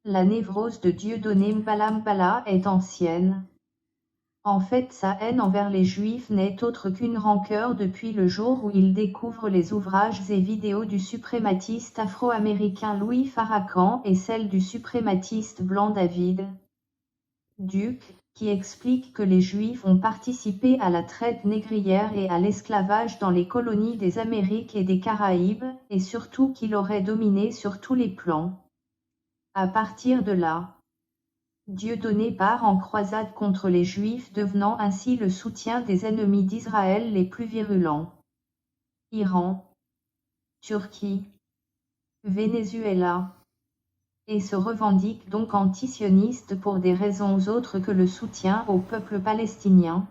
La névrose de Dieudonné Mbala est ancienne. En fait, sa haine envers les Juifs n'est autre qu'une rancœur depuis le jour où il découvre les ouvrages et vidéos du suprématiste afro-américain Louis Farrakhan et celles du suprématiste blanc David Duke, qui explique que les Juifs ont participé à la traite négrière et à l'esclavage dans les colonies des Amériques et des Caraïbes, et surtout qu'il aurait dominé sur tous les plans. À partir de là, Dieudonné part en croisade contre les Juifs, devenant ainsi le soutien des ennemis d'Israël les plus virulents. Iran, Turquie, Venezuela, et se revendique donc antisioniste pour des raisons autres que le soutien au peuple palestinien.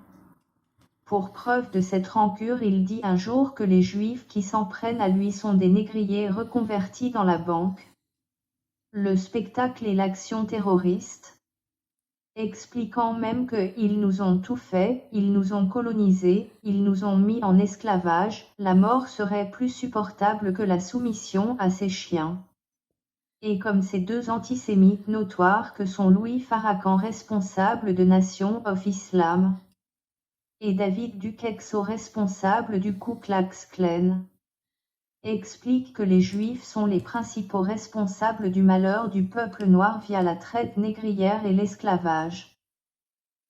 Pour preuve de cette rancœur, il dit un jour que les Juifs qui s'en prennent à lui sont des négriers reconvertis dans la banque, le spectacle et l'action terroriste, expliquant même que ils nous ont tout fait, ils nous ont colonisés, ils nous ont mis en esclavage, la mort serait plus supportable que la soumission à ces chiens. Et comme ces deux antisémites notoires que sont Louis Farrakhan, responsable de Nation of Islam, et David Duke, responsable du Ku Klux Klan, explique que les Juifs sont les principaux responsables du malheur du peuple noir via la traite négrière et l'esclavage.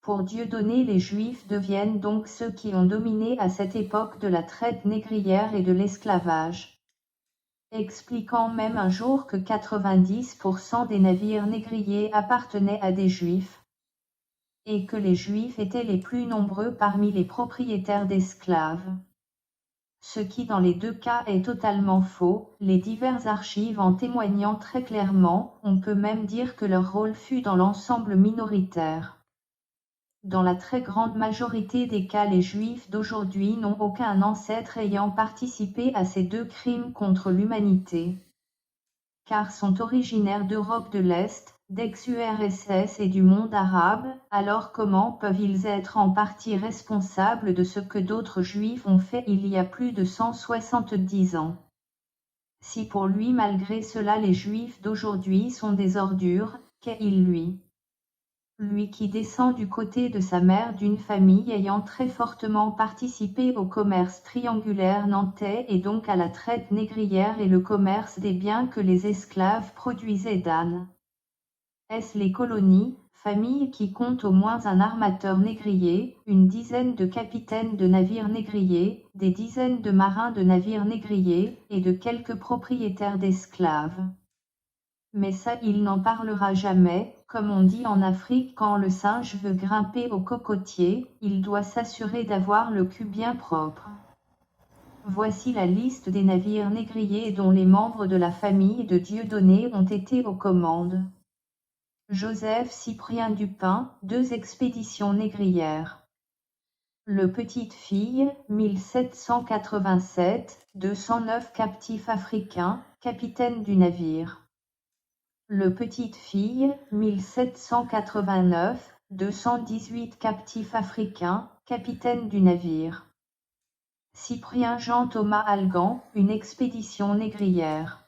Pour Dieudonné, les Juifs deviennent donc ceux qui ont dominé à cette époque de la traite négrière et de l'esclavage, expliquant même un jour que 90% des navires négriers appartenaient à des Juifs, et que les Juifs étaient les plus nombreux parmi les propriétaires d'esclaves. Ce qui dans les deux cas est totalement faux, les diverses archives en témoignant très clairement. On peut même dire que leur rôle fut dans l'ensemble minoritaire. Dans la très grande majorité des cas, les Juifs d'aujourd'hui n'ont aucun ancêtre ayant participé à ces deux crimes contre l'humanité, car sont originaires d'Europe de l'Est, d'ex-URSS et du monde arabe. Alors comment peuvent-ils être en partie responsables de ce que d'autres Juifs ont fait il y a plus de 170 ans? Si pour lui, malgré cela, les Juifs d'aujourd'hui sont des ordures, qu'est-il lui? Lui qui descend du côté de sa mère d'une famille ayant très fortement participé au commerce triangulaire nantais et donc à la traite négrière et le commerce des biens que les esclaves produisaient d'âne. Est-ce les colonies, famille qui compte au moins un armateur négrier, une dizaine de capitaines de navires négriers, des dizaines de marins de navires négriers, et de quelques propriétaires d'esclaves? Mais ça, il n'en parlera jamais. Comme on dit en Afrique, quand le singe veut grimper au cocotier, il doit s'assurer d'avoir le cul bien propre. Voici la liste des navires négriers dont les membres de la famille de Dieudonné ont été aux commandes. Joseph Cyprien Dupin, 2 expéditions négrières. Le Petite-Fille, 1787, 209 captifs africains, capitaine du navire. Le Petite-Fille, 1789, 218 captifs africains, capitaine du navire. Cyprien Jean-Thomas Algan, une expédition négrière.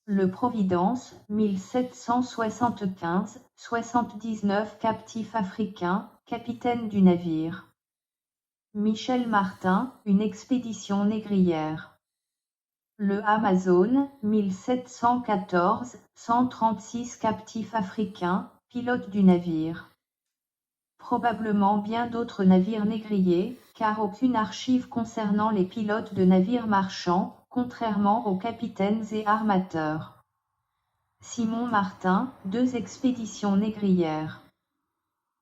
Le Providence, 1775, 79 captifs africains, capitaine du navire. Michel Martin, une expédition négrière. Le Amazone, 1714, 136 captifs africains, pilote du navire. Probablement bien d'autres navires négriers, car aucune archive concernant les pilotes de navires marchands, contrairement aux capitaines et armateurs. Simon Martin, 2 expéditions négrières.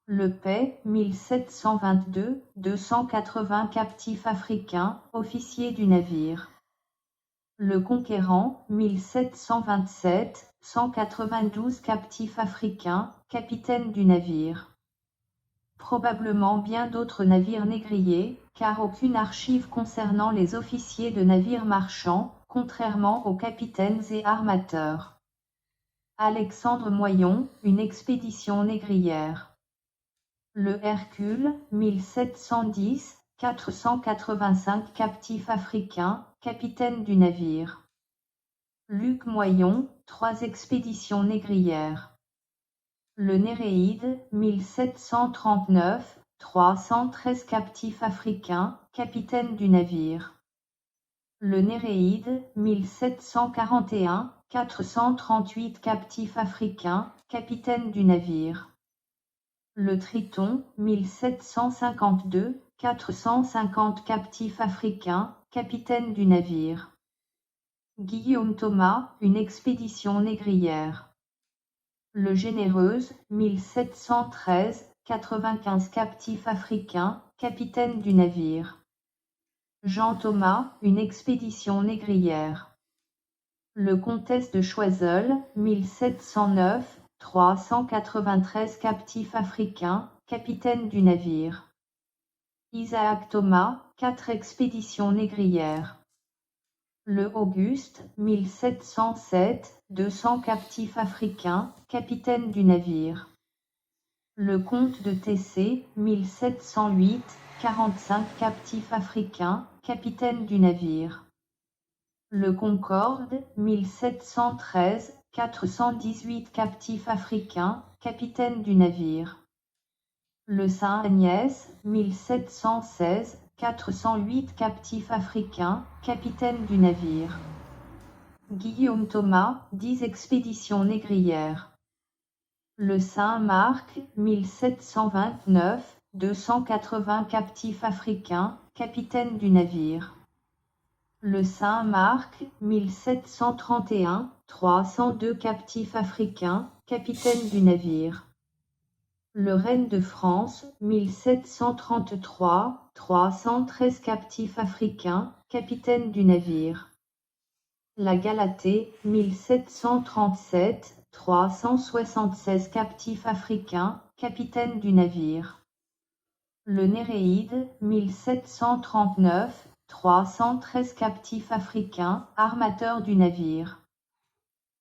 Le Paix, 1722, 280 captifs africains, officiers du navire. Le Conquérant, 1727, 192 captifs africains, capitaine du navire. Probablement bien d'autres navires négriers, car aucune archive concernant les officiers de navires marchands, contrairement aux capitaines et armateurs. Alexandre Moyon, une expédition négrière. Le Hercule, 1710, 485 captifs africains, capitaine du navire. Luc Moyon, 3 expéditions négrières. Le Néréide, 1739, 313 captifs africains, capitaine du navire. Le Néréide, 1741, 438 captifs africains, capitaine du navire. Le Triton, 1752, 450 captifs africains, capitaine du navire. Guillaume Thomas, une expédition négrière. Le Généreuse, 1713, 95 captifs africains, capitaine du navire. Jean Thomas, une expédition négrière. Le Comtesse de Choiseul, 1709, 393 captifs africains, capitaine du navire. Isaac Thomas, 4 expéditions négrières. Le Auguste, 1707, 200 captifs africains, capitaine du navire. Le Comte de Tessé, 1708, 45 captifs africains, capitaine du navire. Le Concorde, 1713, 418 captifs africains, capitaine du navire. Le Saint-Agnès, 1716, 408 captifs africains, capitaine du navire. Guillaume Thomas, 10 expéditions négrières. Le Saint-Marc, 1729, 280 captifs africains, capitaine du navire. Le Saint-Marc, 1731, 302 captifs africains, capitaine du navire. Le Reine de France, 1733, 313 captifs africains, capitaine du navire. La Galatée, 1737, 376 captifs africains, capitaine du navire. Le Néréide, 1739, 313 captifs africains, armateur du navire.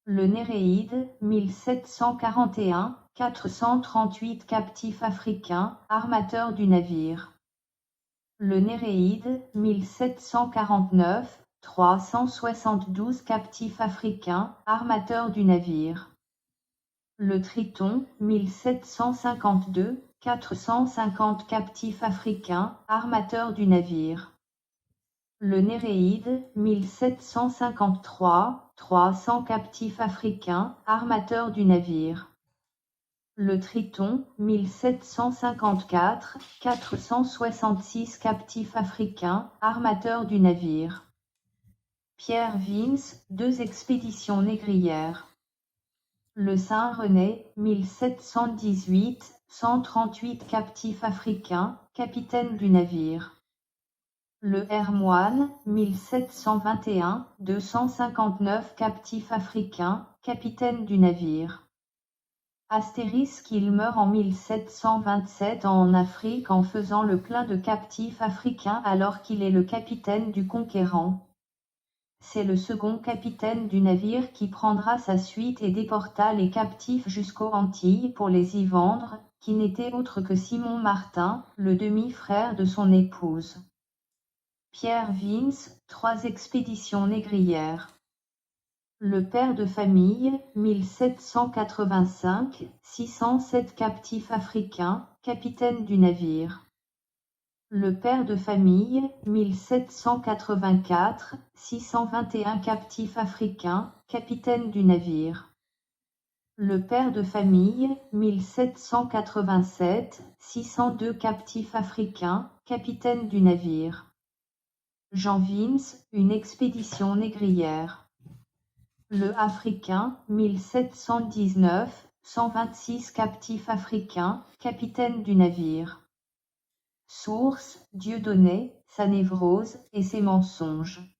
Le Néréide, 1741, 438 captifs africains, armateur du navire. Le Néréide, 1749, 372 captifs africains, armateur du navire. Le Triton, 1752, 450 captifs africains, armateur du navire. Le Néréide, 1753, 300 captifs africains, armateur du navire. Le Triton, 1754, 466 captifs africains, armateur du navire. Pierre Vince, 2 expéditions négrières. Le Saint-René, 1718, 138 captifs africains, capitaine du navire. Le Hermoine, 1721, 259 captifs africains, capitaine du navire. Astérisque il meurt en 1727 en Afrique en faisant le plein de captifs africains alors qu'il est le capitaine du Conquérant. C'est le second capitaine du navire qui prendra sa suite et déporta les captifs jusqu'aux Antilles pour les y vendre, qui n'était autre que Simon Martin, le demi-frère de son épouse. Pierre Vince, 3 expéditions négrières. Le père de famille, 1785, 607 captifs africains, capitaine du navire. Le père de famille, 1784, 621 captifs africains, capitaine du navire. Le père de famille, 1787, 602 captifs africains, capitaine du navire. Jean Vince, une expédition négrière. Le Africain, 1719, 126 captifs africains, capitaine du navire. Source, Dieudonné, sa névrose et ses mensonges.